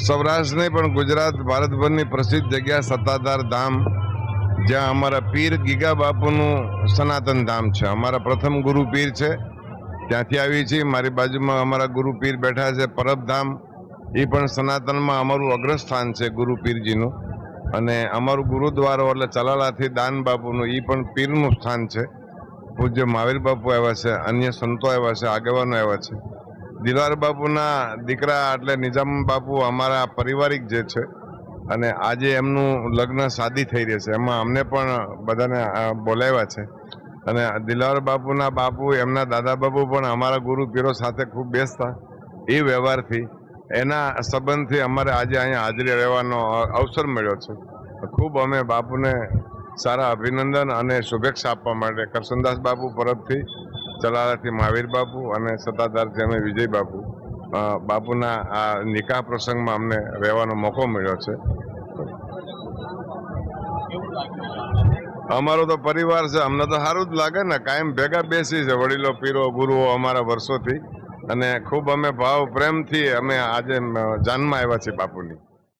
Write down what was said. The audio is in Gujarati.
સૌરાષ્ટ્ર નહીં પણ ગુજરાત ભારતભરની પ્રસિદ્ધ જગ્યા સત્તાધાર ધામ, જ્યાં અમારા પીર ગીગા બાપુનું સનાતન ધામ છે. અમારા પ્રથમ ગુરુ પીર છે, ત્યાંથી આવી છીએ. મારી બાજુમાં અમારા ગુરુ પીર બેઠા છે પરબધામ, એ પણ સનાતનમાં અમારું અગ્રસ્થાન છે ગુરુ પીરજીનું. અને અમારું ગુરુદ્વારો એટલે ચલાલાથી દાન બાપુનું, એ પણ પીરનું સ્થાન છે. પૂજ્ય મહાવીર બાપુ આવ્યા છે, અન્ય સંતો આવ્યા છે, આગેવાનો આવ્યા છે. દિલવાર બાપુના દીકરા એટલે નિઝામ બાપુ અમારા પારિવારિક જે છે, અને આજે એમનું લગ્ન શાદી થઈ રહી છે, એમાં અમને પણ બધાને બોલાવ્યા છે. અને દિલવાર બાપુના બાપુ એમના દાદા બાપુ પણ અમારા ગુરુ પીરો સાથે ખૂબ બેસતા. એ વ્યવહારથી એના સંબંધથી અમારે આજે અહીંયા હાજરી રહેવાનો અવસર મળ્યો છે. ખૂબ અમે બાપુને સારા અભિનંદન અને શુભેચ્છા આપવા માટે કરશનદાસ બાપુ પરબથી, ચલાલાથી મહાવીર બાપુ અને સત્તાધારથી અમે વિજય બાપુ, બાપુના આ નિકાહ પ્રસંગમાં અમને રહેવાનો મોકો મળ્યો છે. અમારો તો પરિવાર છે, અમને તો સારું જ લાગે ને, કાયમ ભેગા બેસી છે વડીલો પીરો ગુરુઓ અમારા વર્ષોથી. અને ખૂબ અમે ભાવ પ્રેમથી અમે આજે જાનમાં આવ્યા છીએ બાપુની.